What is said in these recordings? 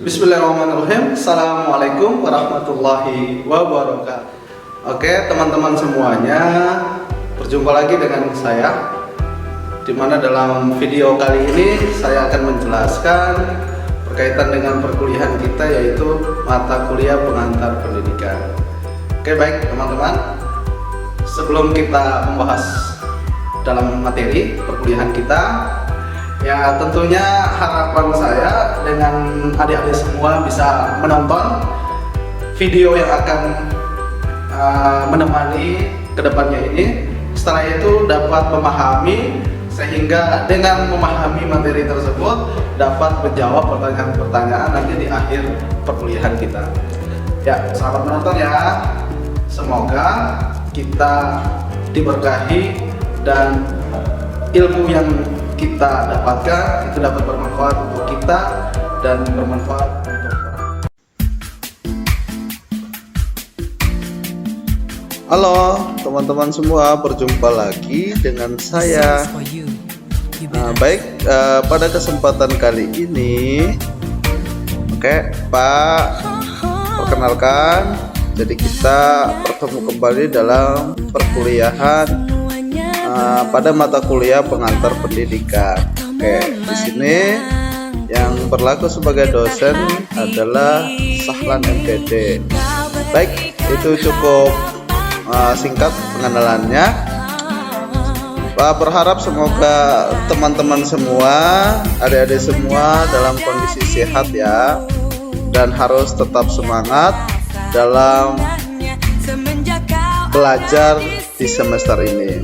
Bismillahirrahmanirrahim. Assalamualaikum warahmatullahi wabarakatuh. Oke teman-teman semuanya, berjumpa lagi dengan saya, dimana dalam video kali ini saya akan menjelaskan berkaitan dengan perkuliahan kita, yaitu mata kuliah pengantar pendidikan. Oke baik teman-teman, sebelum kita membahas dalam materi perkuliahan kita, ya tentunya harapan saya dengan adik-adik semua bisa menonton video yang akan menemani kedepannya ini. Setelah itu dapat memahami, sehingga dengan memahami materi tersebut dapat menjawab pertanyaan-pertanyaan nanti di akhir perkuliahan kita. Ya, selamat menonton ya. Semoga kita diberkahi dan ilmu yang kita dapatkan itu dapat bermanfaat untuk kita dan bermanfaat untuk orang. Halo teman-teman semua, berjumpa lagi dengan saya. Baik, pada kesempatan kali ini, Pak, perkenalkan, jadi kita bertemu kembali dalam perkuliahan pada mata kuliah pengantar pendidikan. Di sini yang berlaku sebagai dosen adalah Sahlan MPD. Baik, itu cukup singkat pengenalannya. Berharap semoga teman-teman semua, adik-adik semua dalam kondisi sehat ya, dan harus tetap semangat dalam belajar di semester ini.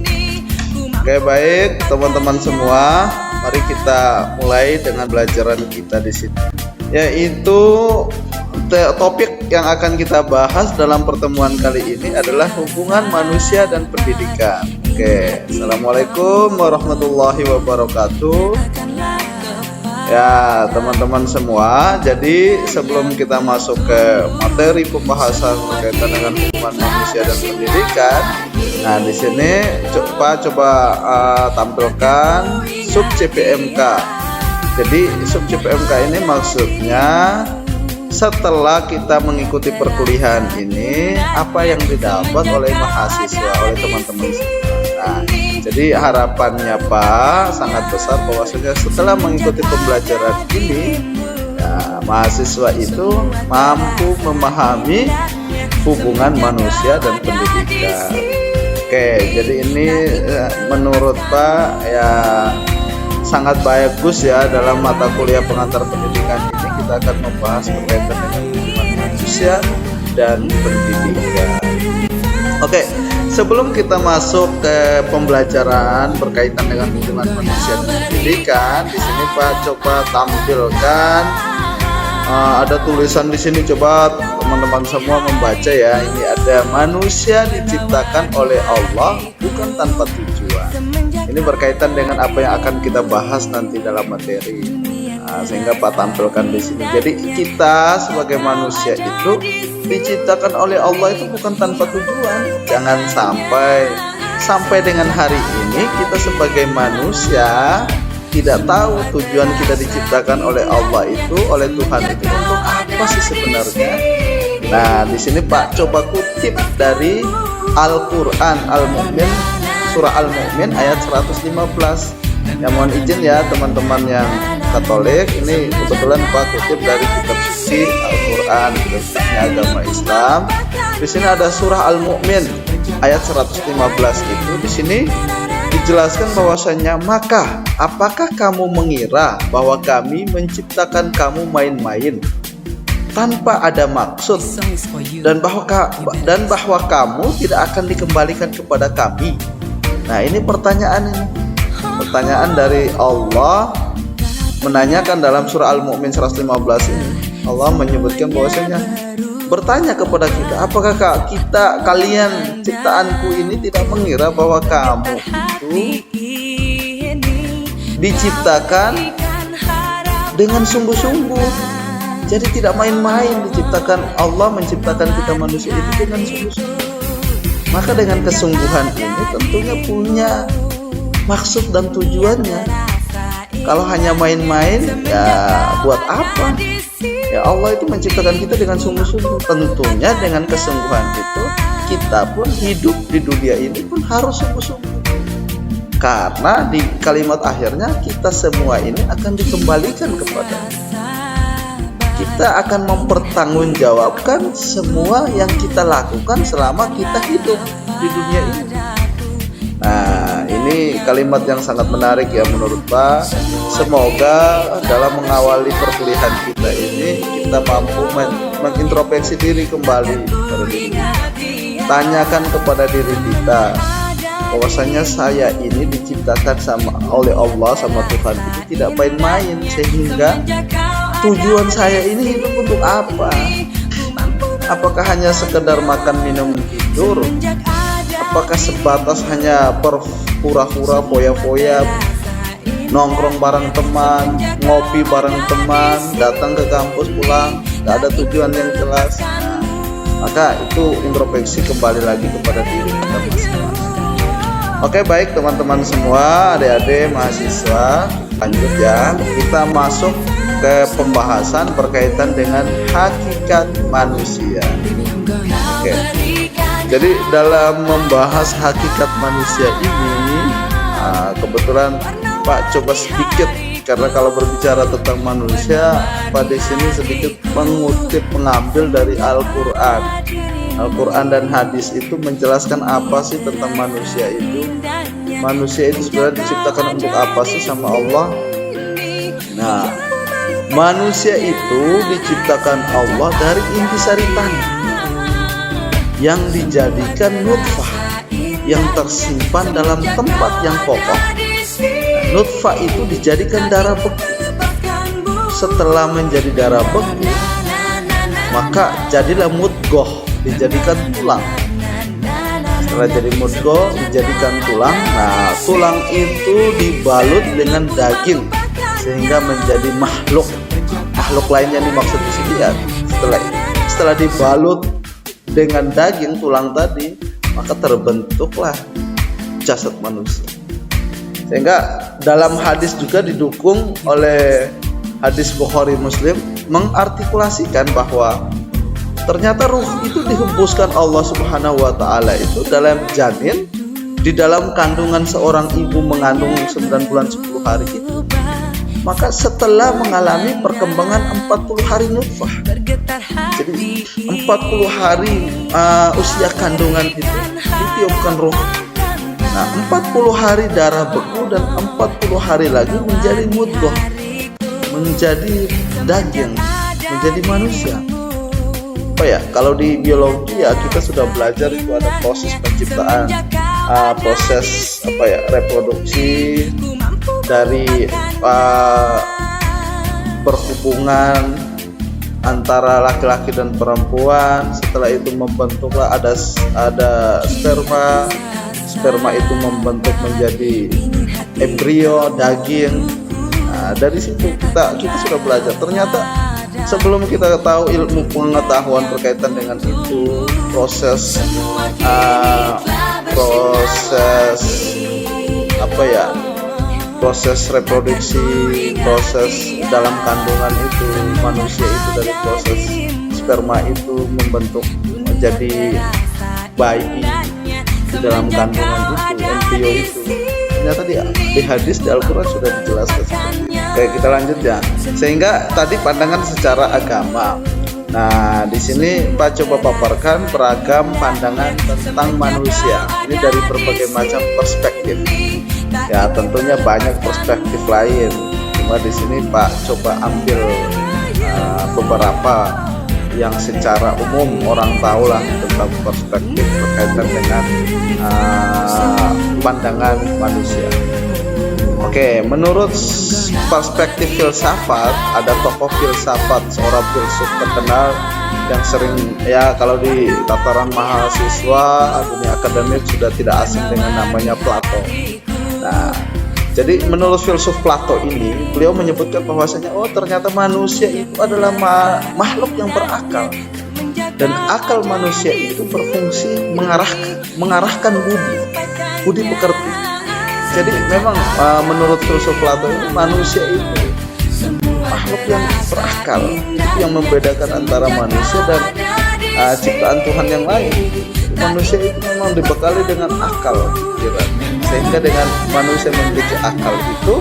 Oke baik teman-teman semua, mari kita mulai dengan pelajaran kita di sini, yaitu topik yang akan kita bahas dalam pertemuan kali ini adalah hubungan manusia dan pendidikan. Assalamualaikum warahmatullahi wabarakatuh. Ya teman-teman semua, jadi sebelum kita masuk ke materi pembahasan berkaitan dengan hubungan manusia dan pendidikan, nah di sini coba tampilkan sub CPMK. Jadi sub CPMK ini maksudnya setelah kita mengikuti perkuliahan ini, apa yang didapat oleh mahasiswa, oleh teman-teman semua. Nah, jadi harapannya Pak sangat besar bahwasanya setelah mengikuti pembelajaran ini, ya, mahasiswa itu mampu memahami hubungan manusia dan pendidikan. Jadi ini menurut Pak ya sangat bagus ya, dalam mata kuliah pengantar pendidikan ini kita akan membahas berkaitan dengan hubungan manusia dan pendidikan. Sebelum kita masuk ke pembelajaran berkaitan dengan hubungan manusia dan pendidikan, di sini Pak coba tampilkan ada tulisan di sini, coba teman-teman semua membaca ya. Ini ada manusia diciptakan oleh Allah bukan tanpa tujuan. Ini berkaitan dengan apa yang akan kita bahas nanti dalam materi. Sehingga Pak tampilkan di sini. Jadi kita sebagai manusia itu diciptakan oleh Allah itu bukan tanpa tujuan. Jangan sampai dengan hari ini kita sebagai manusia tidak tahu tujuan kita diciptakan oleh Allah itu, oleh Tuhan itu untuk apa sih sebenarnya. Nah, di sini Pak coba kutip dari Al-Qur'an Al-Mu'min, surah Al-Mu'min ayat 115. Ya mohon izin ya teman-teman yang Katolik, ini kebetulan Pak kutip dari kitab suci Al-Qur'an, kitab suci agama Islam. Di sini ada surah Al-Mu'min ayat 115 itu. Di sini dijelaskan bahwasanya, maka apakah kamu mengira bahwa kami menciptakan kamu main-main tanpa ada maksud, dan bahwa kamu tidak akan dikembalikan kepada kami? Nah, ini pertanyaan dari Allah menanyakan dalam surah Al-Mu'min 115 ini. Allah menyebutkan bahwasanya bertanya kepada kita, apakah kalian ciptaanku ini tidak mengira bahwa kamu itu diciptakan dengan sungguh-sungguh. Jadi tidak main-main diciptakan. Allah menciptakan kita manusia itu dengan sungguh-sungguh. Maka dengan kesungguhan ini tentunya punya maksud dan tujuannya. Kalau hanya main-main, ya buat apa? Ya Allah itu menciptakan kita dengan sungguh-sungguh. Tentunya dengan kesungguhan itu, kita pun hidup di dunia ini pun harus sungguh-sungguh. Karena di kalimat akhirnya kita semua ini akan dikembalikan kepada kita, akan mempertanggungjawabkan semua yang kita lakukan selama kita hidup di dunia ini. Nah, ini kalimat yang sangat menarik ya menurut Pak. Semoga dalam mengawali perkuliahan kita ini, kita mampu mengintrospeksi diri kembali pada diri. Tanyakan kepada diri kita, bahwasanya saya ini diciptakan oleh Allah sama Tuhan itu tidak main-main, sehingga tujuan saya ini hidup untuk apa? Apakah hanya sekedar makan, minum, tidur? Apakah sebatas hanya pura-pura, foya-foya, nongkrong bareng teman, ngopi bareng teman, datang ke kampus pulang, gak ada tujuan yang jelas? Maka itu introspeksi kembali lagi kepada diri kita masing-masing. Oke, baik teman-teman semua, adik-adik mahasiswa, lanjut ya. Kita masuk ke pembahasan berkaitan dengan hakikat manusia. Oke. Jadi dalam membahas hakikat manusia ini, kebetulan Pak coba sedikit, karena kalau berbicara tentang manusia, Pak di sini sedikit mengambil dari Al-Quran. Al-Quran dan hadis itu menjelaskan apa sih tentang manusia itu. Manusia itu sebenarnya diciptakan untuk apa sih sama Allah? Nah, manusia itu diciptakan Allah dari intisari tanah yang dijadikan nutfah yang tersimpan dalam tempat yang kokoh. Nutfah itu dijadikan darah beku. Setelah menjadi darah beku, maka jadilah mudghah, dijadikan tulang. Setelah jadi mudghah, dijadikan tulang. Nah, tulang itu dibalut dengan daging sehingga menjadi makhluk lain yang dimaksud di sini ya. Setelah dibalut dengan daging tulang tadi, maka terbentuklah jasad manusia. Sehingga dalam hadis juga didukung oleh hadis Bukhari Muslim mengartikulasikan bahwa ternyata ruh itu dihembuskan Allah Subhanahu wa taala itu dalam janin, di dalam kandungan seorang ibu mengandung 9 bulan 10 hari itu. Maka setelah mengalami perkembangan 40 hari nutfah, jadi 40 hari usia kandungan itu ditiupkan ruh. Nah, 40 hari darah beku dan 40 hari lagi menjadi mudghah, menjadi daging, menjadi manusia. Oh ya, kalau di biologi ya kita sudah belajar itu ada proses penciptaan, proses reproduksi dari perhubungan antara laki-laki dan perempuan. Setelah itu membentuklah ada sperma itu membentuk menjadi embrio, daging. Nah, dari situ kita sudah belajar. Ternyata sebelum kita tahu ilmu pengetahuan berkaitan dengan itu, proses reproduksi, proses dalam kandungan itu, manusia itu dari proses sperma itu membentuk menjadi bayi di dalam kandungan itu, embrio itu. Ternyata di hadis, di Al-Quran sudah dijelaskan seperti itu. Oke, kita lanjut ya. Sehingga tadi pandangan secara agama. Nah, di sini Pak coba paparkan beragam pandangan tentang manusia. Ini dari berbagai macam perspektif. Ya, tentunya banyak perspektif lain. Cuma di sini Pak coba ambil beberapa yang secara umum orang tahu lah tentang perspektif berkaitan dengan pandangan manusia. Oke, menurut perspektif filsafat, ada tokoh filsafat, seorang filsuf terkenal yang sering ya kalau di tataran mahasiswa dunia akademik sudah tidak asing dengan namanya Plato. Nah, jadi menurut filsuf Plato ini, beliau menyebutkan bahwasanya ternyata manusia itu adalah makhluk yang berakal, dan akal manusia itu berfungsi mengarahkan budi pekerti. Jadi memang menurut filsuf Plato ini manusia itu makhluk yang berakal, itu yang membedakan antara manusia dan ciptaan Tuhan yang lain. Manusia itu memang dibekali dengan akal pikiran, sehingga dengan manusia memiliki akal itu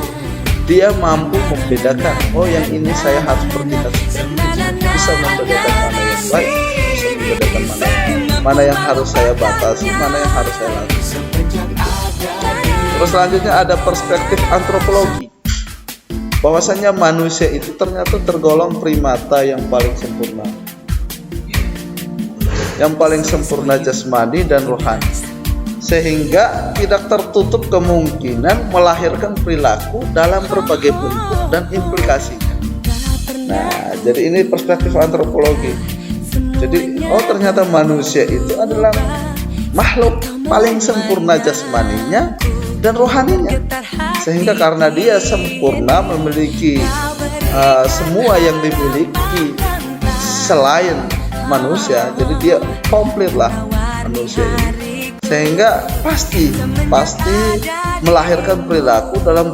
dia mampu membedakan, oh yang ini saya harus bertindak seperti ini, bisa membedakan mana yang baik, bisa membedakan mana yang harus saya batasi, mana yang harus saya lakukan. Terus selanjutnya ada perspektif antropologi, bahwasanya manusia itu ternyata tergolong primata yang paling sempurna, yang paling sempurna jasmani dan rohani, sehingga tidak tertutup kemungkinan melahirkan perilaku dalam berbagai bentuk dan implikasinya. Nah, jadi ini perspektif antropologi. Jadi, oh ternyata manusia itu adalah makhluk paling sempurna jasmaninya dan rohaninya, sehingga karena dia sempurna memiliki semua yang dimiliki selain manusia, jadi dia komplit lah manusia ini, sehingga pasti melahirkan perilaku dalam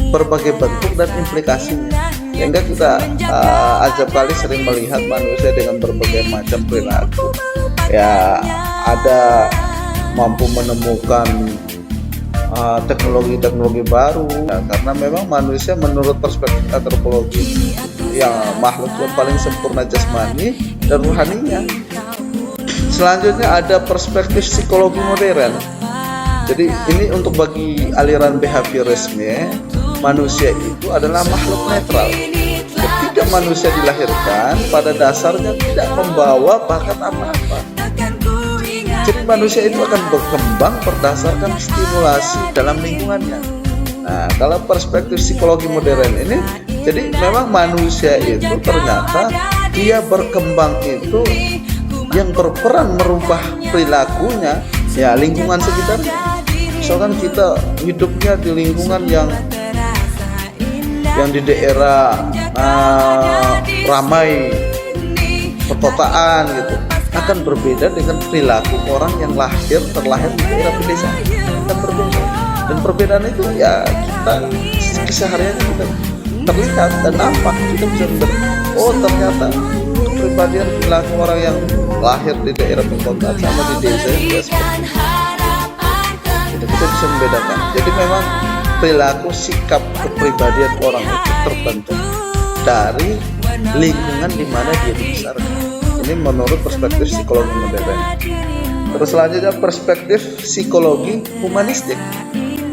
berbagai bentuk dan implikasinya, sehingga kita acap kali sering melihat manusia dengan berbagai macam perilaku, ya ada mampu menemukan teknologi baru, ya, karena memang manusia menurut perspektif antropologi yang makhluk yang paling sempurna jasmani dan rohaninya. Selanjutnya ada perspektif psikologi modern. Jadi ini untuk bagi aliran behaviorisme, manusia itu adalah makhluk netral. Ketika manusia dilahirkan, pada dasarnya tidak membawa bakat apa-apa. Jadi manusia itu akan berkembang berdasarkan stimulasi dalam lingkungannya. Nah, kalau perspektif psikologi modern ini, jadi memang manusia itu ternyata dia berkembang itu yang berperan merubah perilakunya, ya lingkungan sekitarnya. Misalkan kita hidupnya di lingkungan yang di daerah ramai perkotaan gitu, akan berbeda dengan perilaku orang yang terlahir di daerah pedesaan, akan berbeda. Dan perbedaan itu ya kita kesehariannya kita terlihat dan nampak, kita bisa oh ternyata kepribadian perilaku orang yang lahir di daerah perkotaan sama di desa juga seperti itu. Kita bisa membedakan. Jadi memang perilaku sikap kepribadian orang itu terbentuk dari lingkungan di mana dia dibesarkan. Ini menurut perspektif psikologi modern. Terus selanjutnya perspektif psikologi humanistik.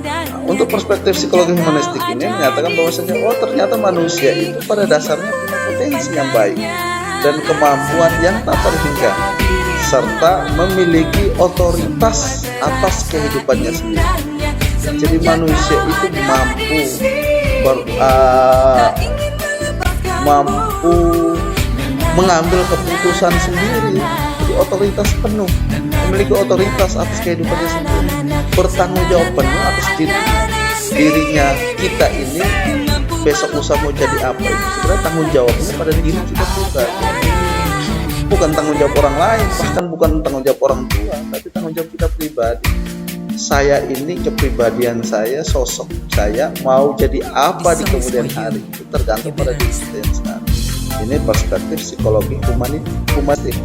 Nah, untuk perspektif psikologi humanistik ini menyatakan bahwasanya oh ternyata manusia itu pada dasarnya punya potensi yang baik dan kemampuan yang tak terhingga, serta memiliki otoritas atas kehidupannya sendiri. Jadi manusia itu mampu mengambil keputusan sendiri, jadi otoritas penuh, memiliki otoritas atas kehidupannya sendiri, bertanggung jawab penuh atas dirinya. Kita ini besok lusa mau jadi apa itu sebenarnya tanggung jawabnya pada diri kita juga, bukan tanggung jawab orang lain, bahkan bukan tanggung jawab orang tua, tapi tanggung jawab kita pribadi. Saya ini kepribadian saya, sosok saya mau jadi apa di kemudian hari itu tergantung pada diri kita yang sekarang. Ini perspektif psikologi humanistik.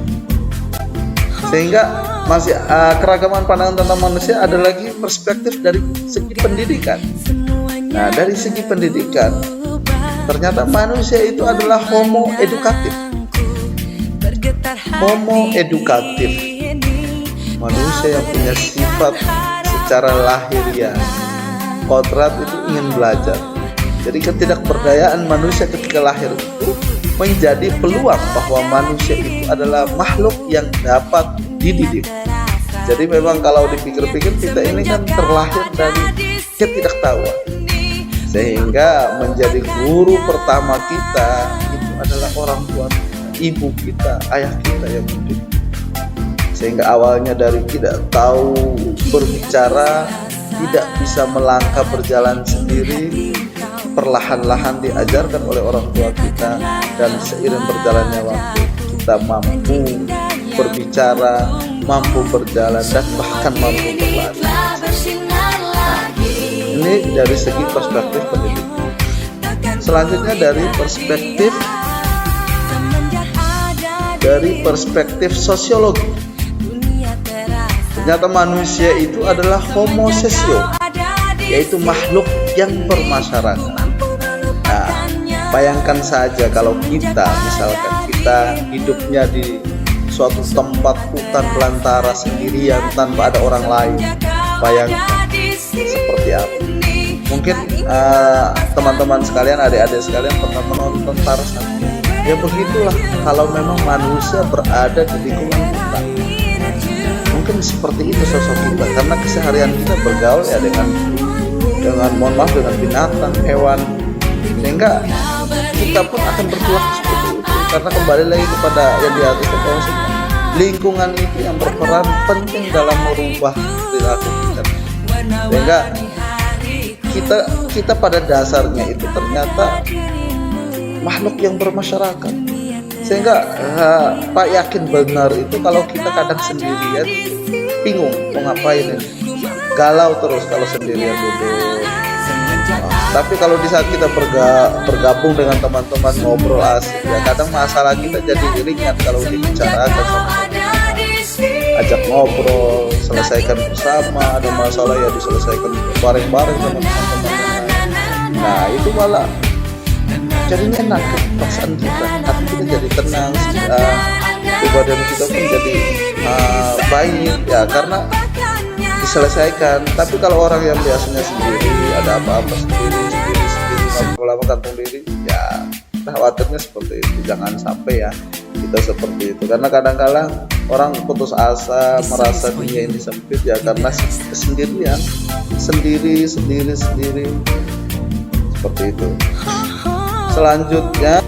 Sehingga masih keragaman pandangan tentang manusia ada lagi perspektif dari segi pendidikan. Nah, dari segi pendidikan ternyata manusia itu adalah homo edukatif. Homo edukatif, manusia yang punya sifat secara lahiriah, kodrat itu ingin belajar. Jadi ketidakberdayaan manusia ketika lahir itu menjadi peluang bahwa manusia itu adalah makhluk yang dapat dididik. Jadi memang kalau dipikir-pikir kita ini kan terlahir dari ketidaktahuan, sehingga menjadi guru pertama kita itu adalah orang tua kita, ibu kita, ayah kita yang mendidik. Sehingga awalnya dari tidak tahu berbicara, tidak bisa melangkah berjalan sendiri, perlahan-lahan diajarkan oleh orang tua kita, dan seiring berjalannya waktu kita mampu berbicara, mampu berjalan, dan bahkan mampu berlari. Nah, Ini dari segi perspektif pendidikan. Selanjutnya dari perspektif sosiologi. Ternyata manusia itu adalah homo sesio, yaitu makhluk yang bermasyarakat. Nah, bayangkan saja kalau kita hidupnya di suatu tempat hutan belantara sendirian tanpa ada orang lain. Bayangkan seperti apa. Mungkin teman-teman sekalian, adik-adik sekalian pernah menonton Tarzan. Ya begitulah kalau memang manusia berada di lingkungan hutan. Mungkin seperti itu sosok kita, karena keseharian kita bergaul ya dengan binatang, hewan, sehingga kita pun akan berperilaku seperti itu. Karena kembali lagi kepada yang di atas, lingkungan itu yang berperan penting dalam merubah perilaku kita. Sehingga kita pada dasarnya itu ternyata makhluk yang bermasyarakat. Sehingga Pak yakin benar itu kalau kita kadang sendirian bingung mau ngapain ini, galau terus kalau sendirian duduk. Tapi kalau di saat kita bergabung dengan teman-teman ngobrol asik, ya kadang masalah kita jadi ringan kalau dibicarakan sama ajak ngobrol, selesaikan bersama. Ada masalah ya diselesaikan bareng-bareng sama teman-teman. Nah itu malah jadinya enak perasaan kita, hati kita jadi tenang, badan kita pun jadi baik ya karena diselesaikan. Tapi kalau orang yang biasanya sendiri, ada apa-apa sendiri lama-lama gantung diri, ya khawatirnya seperti itu. Jangan sampai ya kita seperti itu, karena kadang-kadang orang putus asa, merasa dunia ini sempit ya karena kesendirian, sendiri seperti itu. Selanjutnya